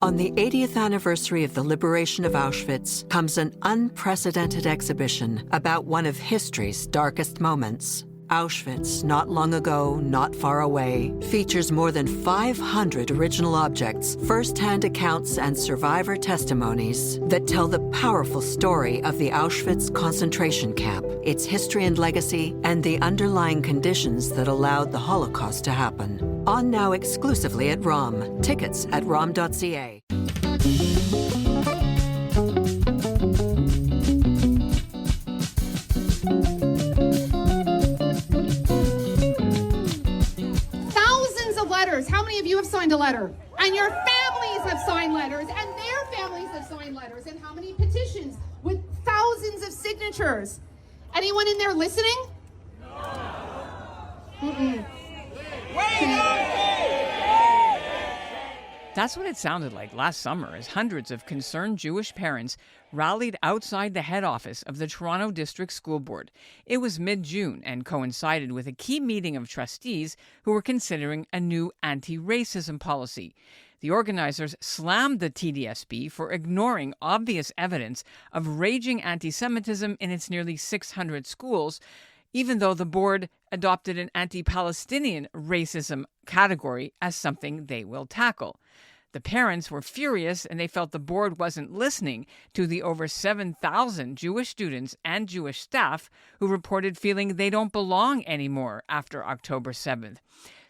On the 80th anniversary of the liberation of Auschwitz comes an unprecedented exhibition about one of history's darkest moments. Auschwitz, not long ago, not far away, features more than 500 original objects, first-hand accounts, and survivor testimonies that tell the powerful story of the Auschwitz concentration camp, its history and legacy, and the underlying conditions that allowed the Holocaust to happen. On now exclusively at ROM. Tickets at rom.ca. How many of you have signed a letter? And your families have signed letters, and their families have signed letters. And how many petitions with thousands of signatures? Anyone in there listening? No. That's what it sounded like last summer as hundreds of concerned Jewish parents rallied outside the head office of the Toronto District School Board. It was mid-June and coincided with a key meeting of trustees who were considering a new anti-racism policy. The organizers slammed the TDSB for ignoring obvious evidence of raging anti-Semitism in its nearly 600 schools, even though the board adopted an anti-Palestinian racism category as something they will tackle. The parents were furious, and they felt the board wasn't listening to the over 7,000 Jewish students and Jewish staff who reported feeling they don't belong anymore after October 7th.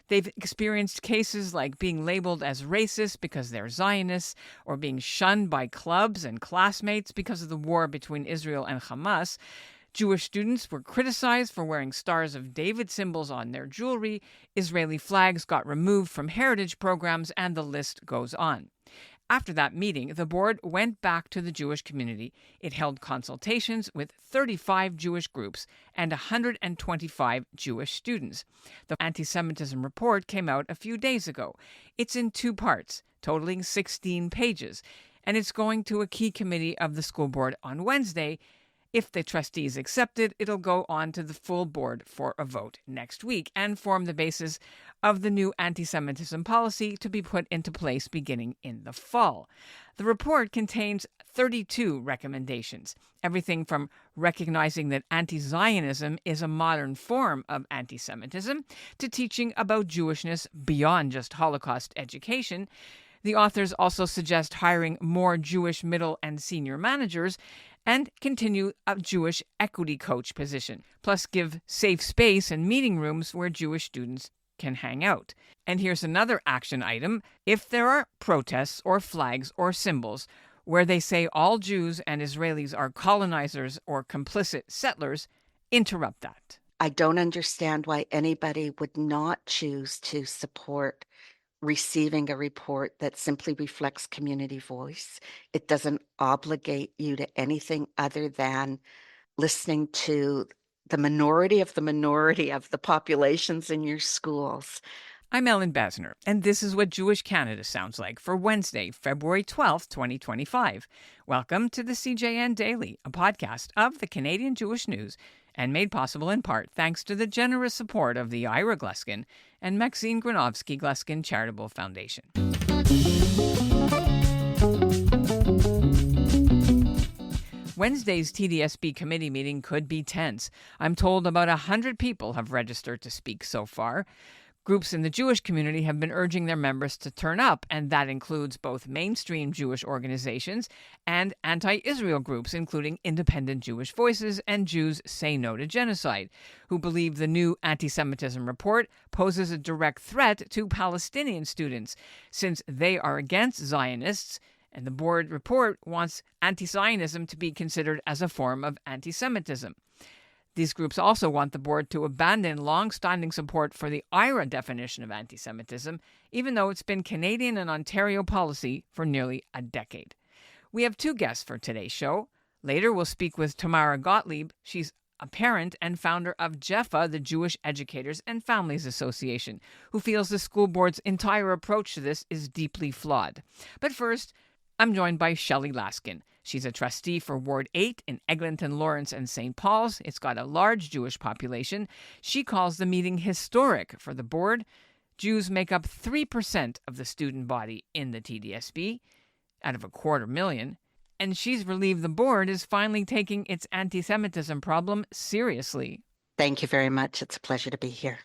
They've experienced cases like being labeled as racist because they're Zionists, or being shunned by clubs and classmates because of the war between Israel and Hamas. Jewish students were criticized for wearing Stars of David symbols on their jewelry, Israeli flags got removed from heritage programs, and the list goes on. After that meeting, the board went back to the Jewish community. It held consultations with 35 Jewish groups and 125 Jewish students. The anti-Semitism report came out a few days ago. It's in 2 parts, totaling 16 pages, and it's going to a key committee of the school board on Wednesday. If the trustees accept it, it'll go on to the full board for a vote next week and form the basis of the new anti-Semitism policy to be put into place beginning in the fall. The report contains 32 recommendations, everything from recognizing that anti-Zionism is a modern form of anti-Semitism to teaching about Jewishness beyond just Holocaust education. The authors also suggest hiring more Jewish middle and senior managers and continue a Jewish equity coach position, plus give safe space and meeting rooms where Jewish students can hang out. And here's another action item. If there are protests or flags or symbols where they say all Jews and Israelis are colonizers or complicit settlers, interrupt that. I don't understand why anybody would not choose to support receiving a report that simply reflects community voice. It doesn't obligate you to anything other than listening to the minority of the populations in your schools. I'm Ellen Basner, and this is what Jewish Canada sounds like for Wednesday, February 12th, 2025. Welcome to the CJN Daily, a podcast of the Canadian Jewish News, and made possible in part thanks to the generous support of the Ira Gluskin and Maxine Granovsky Gluskin Charitable Foundation. Wednesday's TDSB committee meeting could be tense. I'm told about 100 people have registered to speak so far. Groups in the Jewish community have been urging their members to turn up, and that includes both mainstream Jewish organizations and anti-Israel groups, including Independent Jewish Voices and Jews Say No to Genocide, who believe the new anti-Semitism report poses a direct threat to Palestinian students, since they are against Zionists, and the board report wants anti-Zionism to be considered as a form of anti-Semitism. These groups also want the board to abandon long-standing support for the IRA definition of anti-Semitism, even though it's been Canadian and Ontario policy for nearly a decade. We have 2 guests for today's show. Later, we'll speak with Tamara Gottlieb. She's a parent and founder of JEFA, the Jewish Educators and Families Association, who feels the school board's entire approach to this is deeply flawed. But first, I'm joined by Shelley Laskin. She's a trustee for Ward 8 in Eglinton, Lawrence, and St. Paul's. It's got a large Jewish population. She calls the meeting historic for the board. Jews make up 3% of the student body in the TDSB. out of 250,000. And she's relieved the board is finally taking its anti-Semitism problem seriously. Thank you very much. It's a pleasure to be here.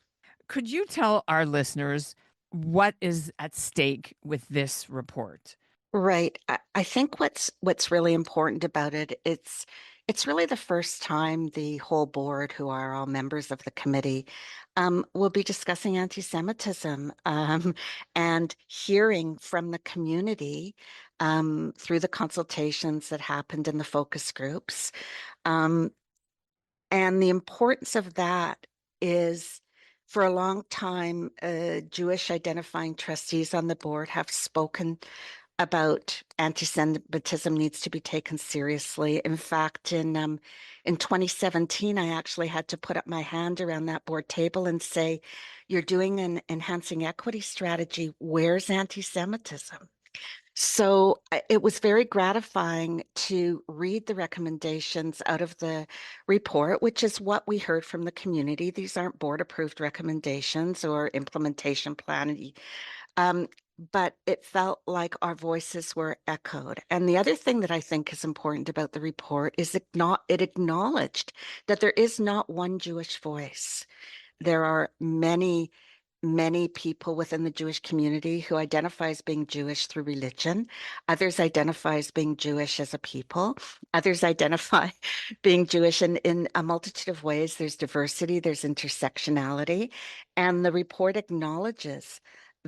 Could you tell our listeners what is at stake with this report? Right. I think what's really important about it, it's really the first time the whole board, who are all members of the committee, will be discussing anti-Semitism, and hearing from the community, through the consultations that happened in the focus groups. Um, and the importance of that is, for a long time, Jewish identifying trustees on the board have spoken about anti-Semitism needs to be taken seriously. In fact, in 2017, I actually had to put up my hand around that board table and say, "You're doing an enhancing equity strategy. Where's anti-Semitism?" So it was very gratifying to read the recommendations out of the report, which is what we heard from the community. These aren't board approved recommendations or implementation plan. Um, but it felt like our voices were echoed. And the other thing that I think is important about the report is it acknowledged that there is not one Jewish voice. There are many people within the Jewish community who identify as being Jewish through religion. Others identify as being Jewish as a people. Others identify being Jewish in a multitude of ways. There's diversity, there's intersectionality. And the report acknowledges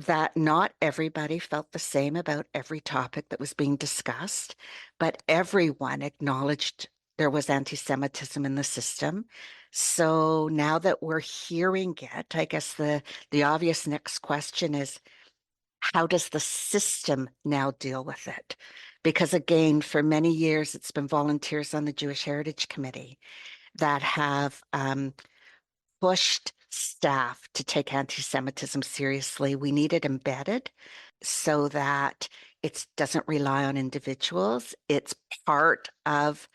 that not everybody felt the same about every topic that was being discussed, but everyone acknowledged there was anti-Semitism in the system. So now that we're hearing it, I guess the obvious next question is, how does the system now deal with it? Because again, for many years, it's been volunteers on the Jewish Heritage Committee that have pushed staff to take anti-Semitism seriously. We need it embedded so that it doesn't rely on individuals. It's part of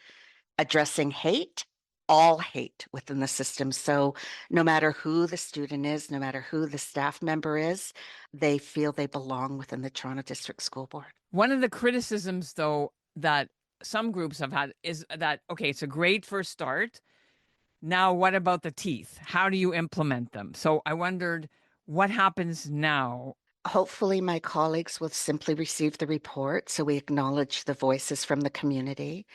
addressing hate, all hate within the system. So no matter who the student is, no matter who the staff member is, they feel they belong within the Toronto District School Board. One of the criticisms, though, that some groups have had is that, okay, it's a great first start. Now, what about the teeth? How do you implement them? So I wondered what happens now. Hopefully, my colleagues will simply receive the report so we acknowledge the voices from the community.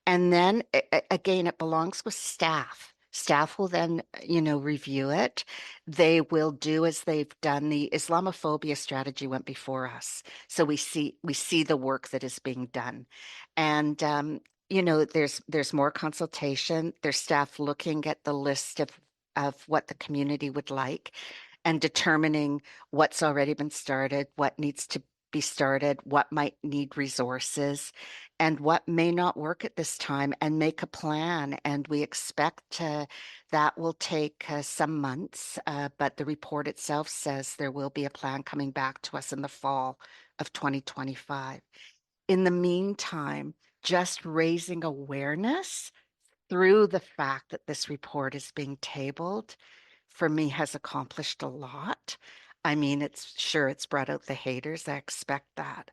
And then again, it belongs with staff. Staff will then, review it. They will do as they've done. The Islamophobia strategy went before us, so we see the work that is being done, and there's more consultation. There's staff looking at the list of what the community would like, and determining what's already been started, what needs to be started, what might need resources, and what may not work at this time, and make a plan. And we expect that will take some months, but the report itself says there will be a plan coming back to us in the fall of 2025. In the meantime, just raising awareness through the fact that this report is being tabled, for me, has accomplished a lot. I mean, it's brought out the haters. I expect that.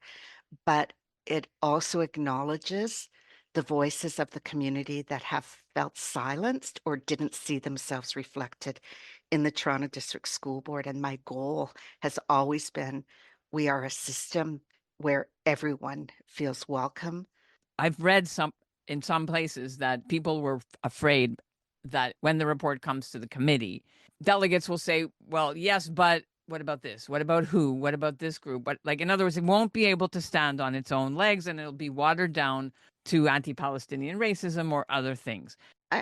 But it also acknowledges the voices of the community that have felt silenced or didn't see themselves reflected in the Toronto District School Board. And my goal has always been, we are a system where everyone feels welcome. I've read in some places that people were afraid that when the report comes to the committee, delegates will say, well, yes, but what about this? What about who? What about this group? But in other words, it won't be able to stand on its own legs, and it'll be watered down to anti-Palestinian racism or other things.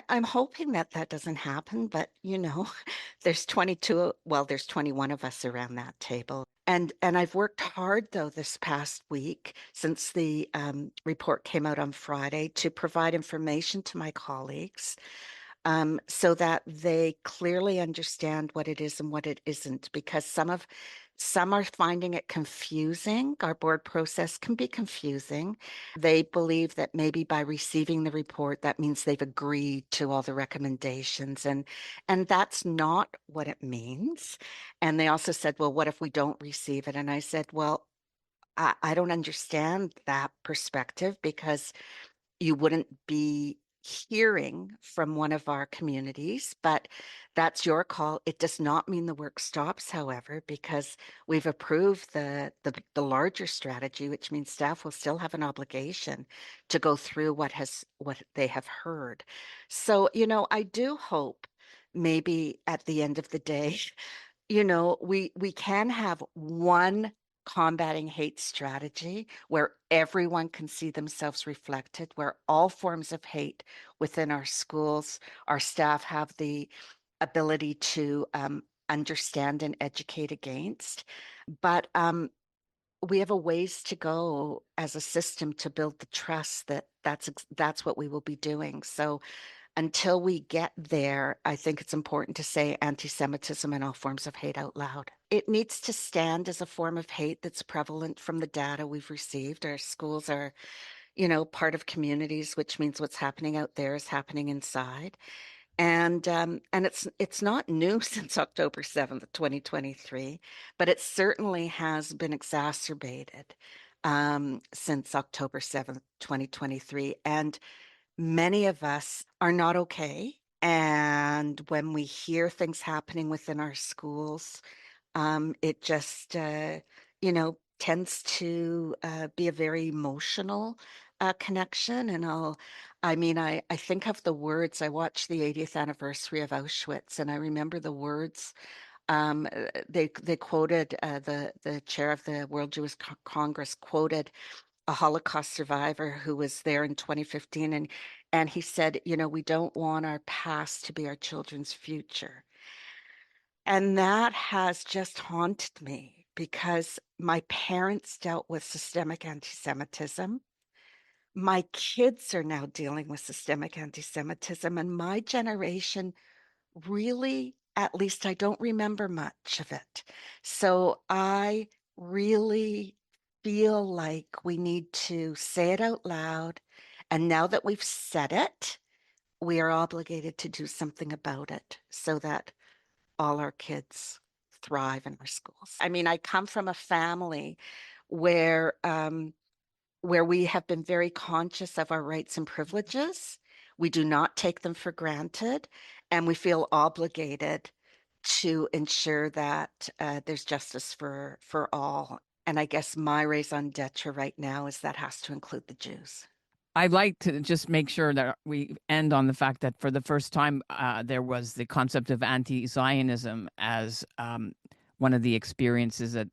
I'm hoping that doesn't happen, but there's 21 of us around that table. And I've worked hard, though, this past week since the report came out on Friday, to provide information to my colleagues, so that they clearly understand what it is and what it isn't, because some are finding it confusing. Our board process can be confusing. They believe that maybe by receiving the report, that means they've agreed to all the recommendations, and that's not what it means. And they also said, well, what if we don't receive it? And I said, well, I don't understand that perspective, because you wouldn't be hearing from one of our communities, but that's your call. It does not mean the work stops, however, because we've approved the larger strategy, which means staff will still have an obligation to go through what they have heard. So, I do hope maybe at the end of the day, we can have one combating hate strategy where everyone can see themselves reflected, where all forms of hate within our schools, our staff have the ability to understand and educate against. But we have a ways to go as a system to build the trust that that's what we will be doing. So until we get there, I think it's important to say anti-Semitism and all forms of hate out loud. It needs to stand as a form of hate that's prevalent from the data we've received. Our schools are, part of communities, which means what's happening out there is happening inside. And it's not new since October 7th, 2023, but it certainly has been exacerbated since October 7th, 2023. And many of us are not okay. And when we hear things happening within our schools, it just, tends to be a very emotional connection. And I think of the words. I watched the 80th anniversary of Auschwitz, and I remember the words. They quoted the chair of the World Jewish Congress quoted a Holocaust survivor who was there in 2015, and he said, we don't want our past to be our children's future. And that has just haunted me, because my parents dealt with systemic anti-Semitism. My kids are now dealing with systemic anti-Semitism, and my generation really, at least I don't remember much of it. So I really feel like we need to say it out loud. And now that we've said it, we are obligated to do something about it so that all our kids thrive in our schools. I mean, I come from a family where where we have been very conscious of our rights and privileges. We do not take them for granted, and we feel obligated to ensure that there's justice for all. And I guess my raison d'etre right now is that has to include the Jews. I'd like to just make sure that we end on the fact that for the first time, there was the concept of anti-Zionism as one of the experiences that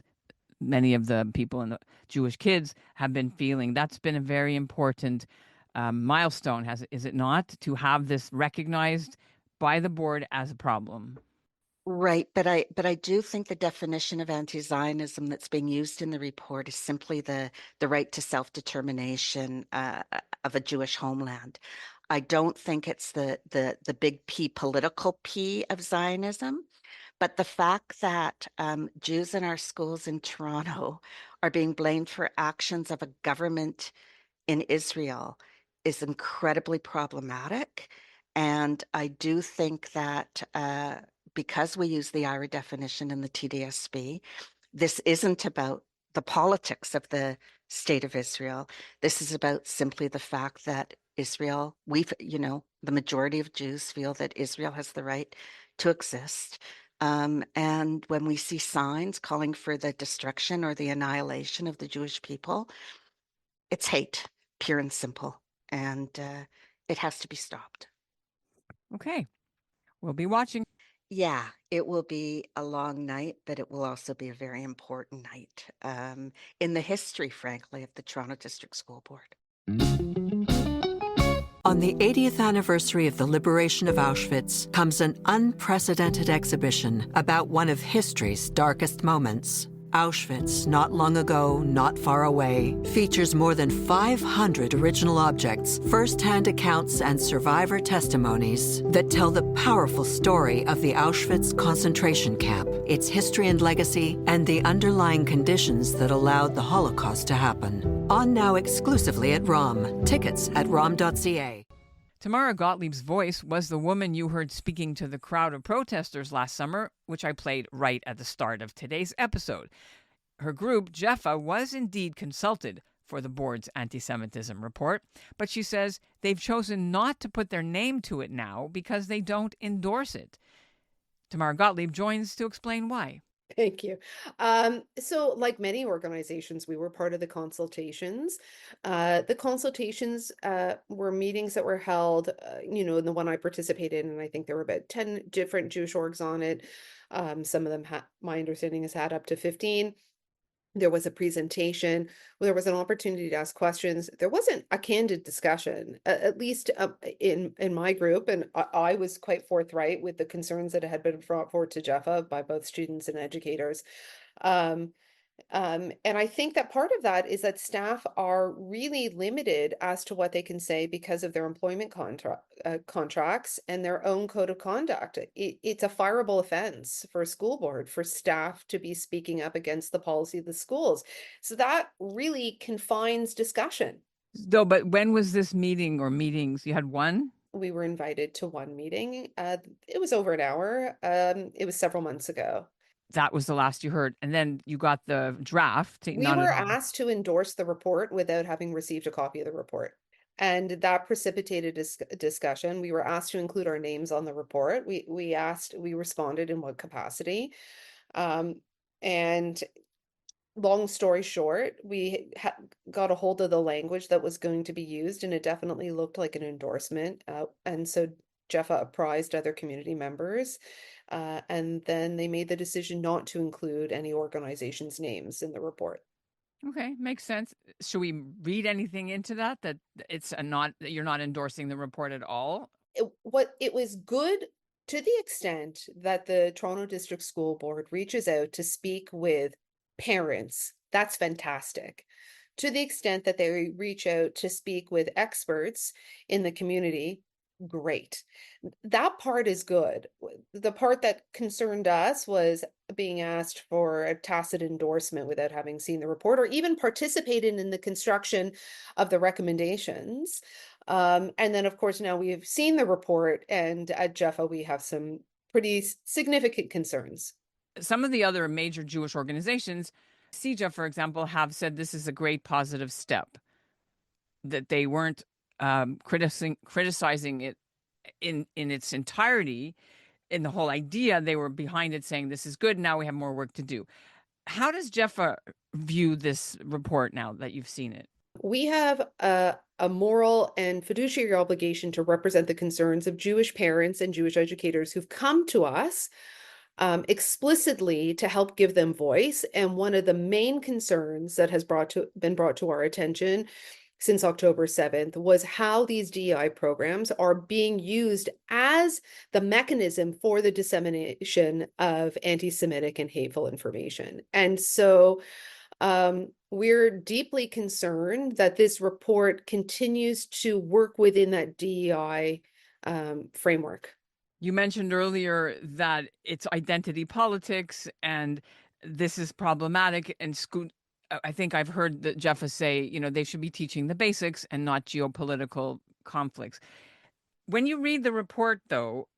many of the people and the Jewish kids have been feeling. That's been a very important milestone, is it not, to have this recognized by the board as a problem? Right, but I do think the definition of anti-Zionism that's being used in the report is simply the right to self-determination of a Jewish homeland. I don't think it's the big P, political P of Zionism, but the fact that Jews in our schools in Toronto are being blamed for actions of a government in Israel is incredibly problematic. And I do think that because we use the IRA definition in the TDSB, this isn't about the politics of the state of Israel. This is about simply the fact that Israel, the majority of Jews feel that Israel has the right to exist. And when we see signs calling for the destruction or the annihilation of the Jewish people, it's hate, pure and simple, and it has to be stopped. Okay, we'll be watching. Yeah, it will be a long night, but it will also be a very important night in the history, frankly, of the Toronto District School Board. On the 80th anniversary of the liberation of Auschwitz comes an unprecedented exhibition about one of history's darkest moments. Auschwitz, not long ago, not far away, features more than 500 original objects, first-hand accounts, and survivor testimonies that tell the powerful story of the Auschwitz concentration camp, its history and legacy, and the underlying conditions that allowed the Holocaust to happen. On now exclusively at ROM. Tickets at rom.ca. Tamara Gottlieb's voice was the woman you heard speaking to the crowd of protesters last summer, which I played right at the start of today's episode. Her group, Jeffa, was indeed consulted for the board's anti-Semitism report, but she says they've chosen not to put their name to it now because they don't endorse it. Tamara Gottlieb joins to explain why. Thank you. So like many organizations, we were part of the consultations. The consultations were meetings that were held, and the one I participated in, and I think there were about 10 different Jewish orgs on it. Some of them, my understanding, has had up to 15. There was a presentation, there was an opportunity to ask questions. There wasn't a candid discussion, at least in my group, and I was quite forthright with the concerns that had been brought forward to Jeffa by both students and educators. Um, and I think that part of that is that staff are really limited as to what they can say because of their employment contracts and their own code of conduct. It's a fireable offense for a school board for staff to be speaking up against the policy of the schools. So that really confines discussion. Though, but when was this meeting or meetings? You had one? We were invited to one meeting. It was over an hour. It was several months ago. That was the last you heard. And then you got the draft. We Not were at all. asked to endorse the report without having received a copy of the report. And that precipitated a discussion. We were asked to include our names on the report. We responded in what capacity. And long story short, we got a hold of the language that was going to be used, and it definitely looked like an endorsement. And so Jeffa apprised other community members, and then they made the decision not to include any organizations' names in the report. Okay, makes sense. Should we read anything into that it's that you're not endorsing the report at all? It was good to the extent that the Toronto District School Board reaches out to speak with parents. That's fantastic. To the extent that they reach out to speak with experts in the community, great. That part is good. The part that concerned us was being asked for a tacit endorsement without having seen the report or even participated in the construction of the recommendations. And then, of course, now we have seen the report, and at Jeffa, we have some pretty significant concerns. Some of the other major Jewish organizations, CJA, for example, have said this is a great positive step, that they weren't criticizing it in its entirety, in the whole idea. They were behind it, saying this is good. Now we have more work to do. How does Jeffa view this report now that you've seen it? We have a moral and fiduciary obligation to represent the concerns of Jewish parents and Jewish educators who've come to us explicitly to help give them voice. And one of the main concerns that has been brought to our attention since October 7th was how these DEI programs are being used as the mechanism for the dissemination of anti-Semitic and hateful information. And so we're deeply concerned that this report continues to work within that DEI framework. You mentioned earlier that it's identity politics and this is problematic. And I think I've heard that Jeffa say, they should be teaching the basics and not geopolitical conflicts. When you read the report, though,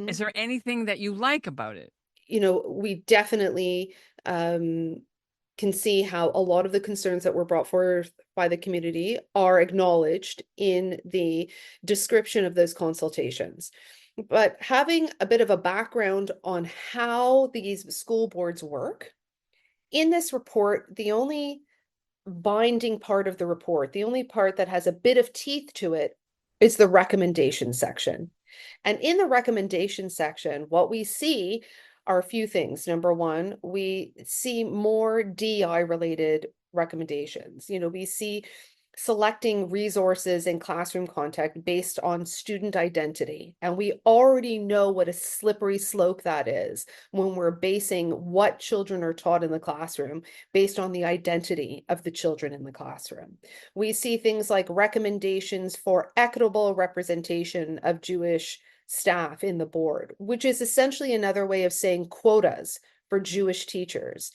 is there anything that you like about it? We definitely can see how a lot of the concerns that were brought forward by the community are acknowledged in the description of those consultations. But having a bit of a background on how these school boards work, in this report, the only binding part of the report, the only part that has a bit of teeth to it, is the recommendation section. And in the recommendation section, what we see are a few things. Number one, we see more DEI related recommendations. We see selecting resources in classroom content based on student identity. And we already know what a slippery slope that is when we're basing what children are taught in the classroom based on the identity of the children in the classroom. We see things like recommendations for equitable representation of Jewish staff in the board, which is essentially another way of saying quotas for Jewish teachers.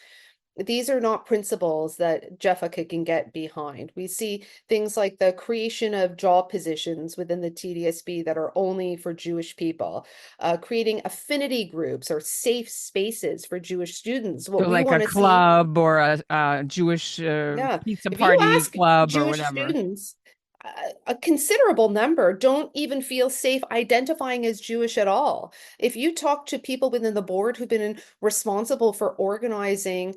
these are not principles that Jeffica can get behind. We see things like the creation of job positions within the TDSB that are only for Jewish people, creating affinity groups or safe spaces for Jewish students. What So we like a want to see, club or a Jewish yeah, pizza if you party ask club or Jewish whatever. students, a considerable number don't even feel safe identifying as Jewish at all. If you talk to people within the board who've been responsible for organizing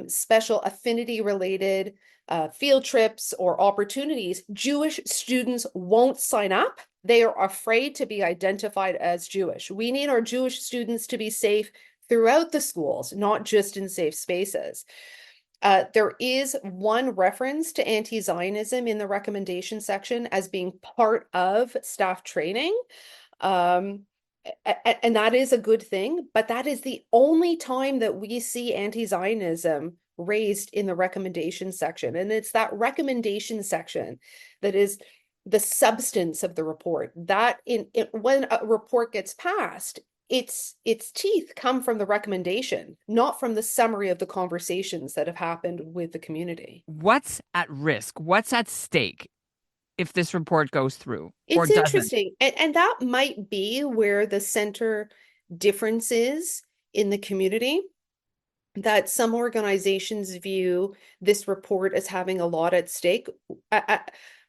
special affinity related field trips or opportunities, Jewish students won't sign up. They are afraid to be identified as Jewish. We need our Jewish students to be safe throughout the schools, not just in safe spaces. There is one reference to anti-Zionism in the recommendation section as being part of staff training. And that is a good thing, but that is the only time that we see anti-Zionism raised in the recommendation section. And it's that recommendation section that is the substance of the report. That when a report gets passed, its teeth come from the recommendation, not from the summary of the conversations that have happened with the community. What's at risk? What's at stake if this report goes through or It's doesn't? interesting. And that might be where the center difference is in the community, that some organizations view this report as having a lot at stake.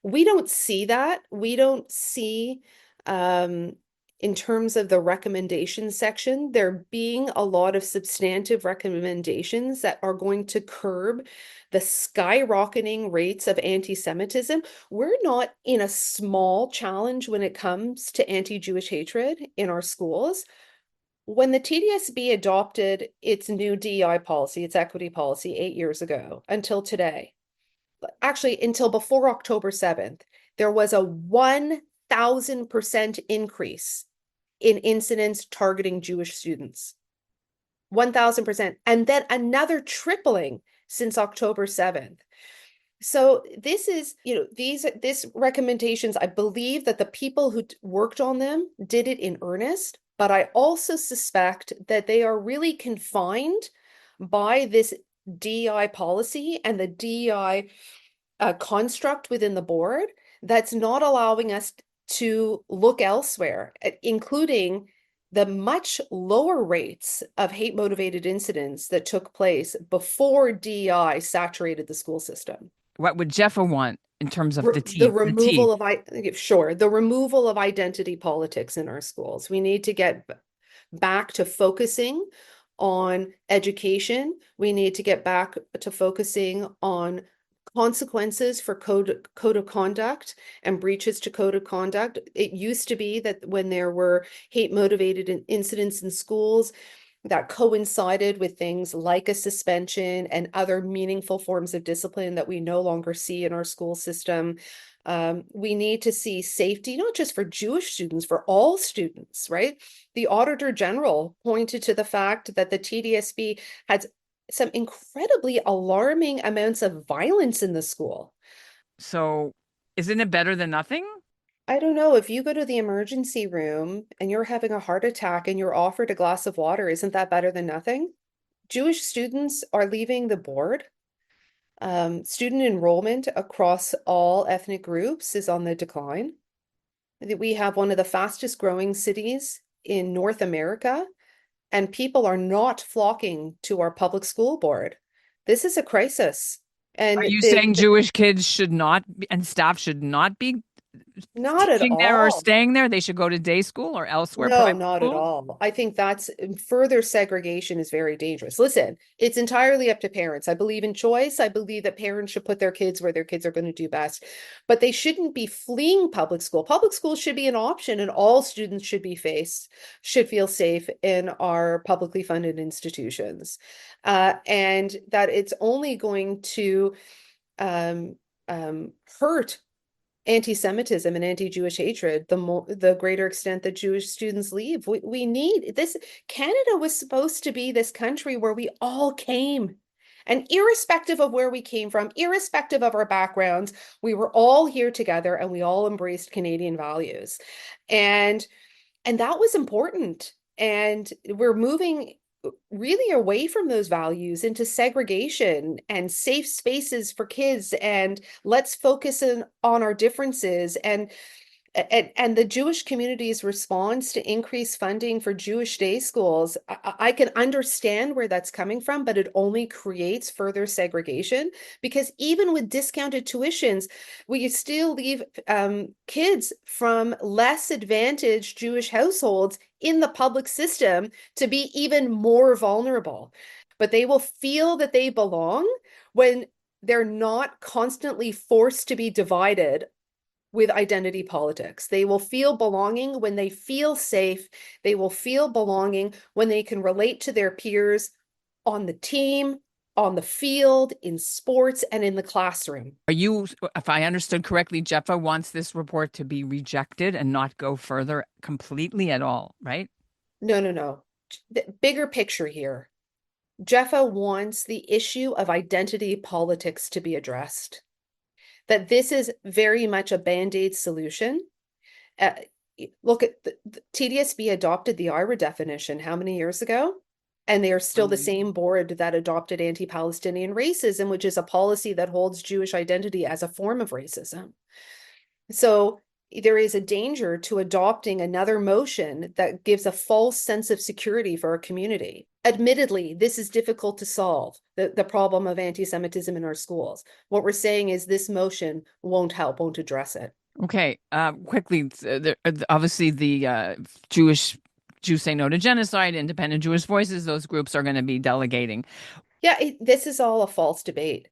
We don't see that. We don't see, in terms of the recommendation section, there being a lot of substantive recommendations that are going to curb the skyrocketing rates of anti-Semitism. We're not in a small challenge when it comes to anti-Jewish hatred in our schools. When the TDSB adopted its new DEI policy, its equity policy 8 years ago, until today, actually until before October 7th, there was a 1,000% increase in incidents targeting Jewish students. 1,000%. And then another tripling since October 7th. So this is, these recommendations, I believe that the people who worked on them did it in earnest, but I also suspect that they are really confined by this DEI policy and the DEI construct within the board that's not allowing us to look elsewhere, including the much lower rates of hate motivated incidents that took place before DEI saturated the school system. What would Jeffa want in terms of the The teeth? The teeth. removal of the removal of identity politics in our schools. We need to get back to focusing on education. We need to get back to focusing on consequences for code of conduct and breaches to code of conduct. It used to be that when there were hate motivated incidents in schools, that coincided with things like a suspension and other meaningful forms of discipline that we no longer see in our school system. We need to see safety, not just for Jewish students, for all students, right? The Auditor General pointed to the fact that the TDSB had some incredibly alarming amounts of violence in the school. So isn't it better than nothing? I don't know, if you go to the emergency room and you're having a heart attack and you're offered a glass of water, isn't that better than nothing? Jewish students are leaving the board. Student enrollment across all ethnic groups is on the decline. We have one of the fastest growing cities in North America, and people are not flocking to our public school board. This is a crisis. Are And you saying Jewish kids should not be, and staff should not be not at teaching there or all. staying there? They should go to day school or elsewhere, No, private not at schools? all. I think that's further segregation is very dangerous. Listen, it's entirely up to parents. I believe in choice. I believe that parents should put their kids where their kids are going to do best, but they shouldn't be fleeing public school. Public school should be an option, and all students should feel safe in our publicly funded institutions. And that it's only going to hurt anti-Semitism and anti-Jewish hatred, the greater extent that Jewish students leave. We need this. Canada was supposed to be this country where we all came. And irrespective of where we came from, irrespective of our backgrounds, we were all here together and we all embraced Canadian values. And that was important. And we're moving really away from those values into segregation and safe spaces for kids, and let's focus on our differences. And the Jewish community's response to increased funding for Jewish day schools, I can understand where that's coming from, but it only creates further segregation, because even with discounted tuitions, we still leave kids from less advantaged Jewish households in the public system to be even more vulnerable. But they will feel that they belong when they're not constantly forced to be divided with identity politics. They will feel belonging when they feel safe. They will feel belonging when they can relate to their peers on the team, on the field, in sports, and in the classroom. Are you, if I understood correctly, Jeffa wants this report to be rejected and not go further completely at all, right? No. The bigger picture here. Jeffa wants the issue of identity politics to be addressed. That this is very much a Band-Aid solution. Look at the TDSB adopted the IRA definition how many years ago? And they are still the same board that adopted anti-Palestinian racism, which is a policy that holds Jewish identity as a form of racism. So there is a danger to adopting another motion that gives a false sense of security for our community. Admittedly, this is difficult to solve, the problem of anti-Semitism in our schools. What we're saying is this motion won't help, won't address it. Okay, quickly, obviously the Jews Say No to Genocide, Independent Jewish Voices, those groups are going to be delegating. Yeah, this is all a false debate.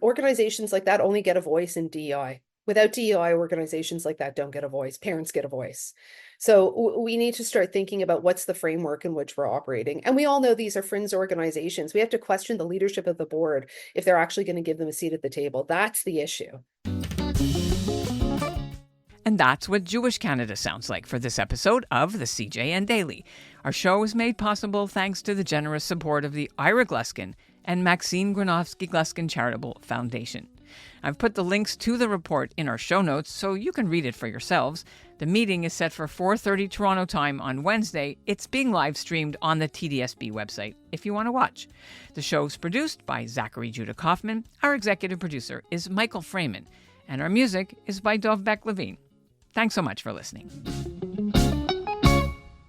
Organizations like that only get a voice in DEI. Without DEI, organizations like that don't get a voice. Parents get a voice. So we need to start thinking about what's the framework in which we're operating. And we all know these are fringe organizations. We have to question the leadership of the board if they're actually going to give them a seat at the table. That's the issue. And that's what Jewish Canada sounds like for this episode of the CJN Daily. Our show is made possible thanks to the generous support of the Ira Gluskin and Maxine Granovsky-Gluskin Charitable Foundation. I've put the links to the report in our show notes so you can read it for yourselves. The meeting is set for 4:30 Toronto time on Wednesday. It's being live streamed on the TDSB website if you want to watch. The show's produced by Zachary Judah Kaufman. Our executive producer is Michael Freeman. And our music is by Dovbek Levine. Thanks so much for listening.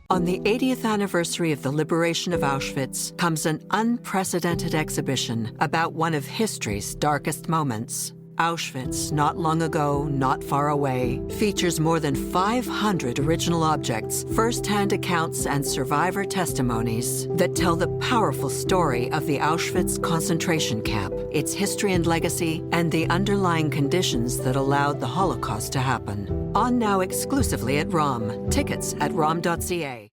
On the 80th anniversary of the liberation of Auschwitz comes an unprecedented exhibition about one of history's darkest moments. Auschwitz, Not Long Ago, Not Far Away, features more than 500 original objects, first-hand accounts, and survivor testimonies that tell the powerful story of the Auschwitz concentration camp, its history and legacy, and the underlying conditions that allowed the Holocaust to happen. On now exclusively at ROM. Tickets at rom.ca.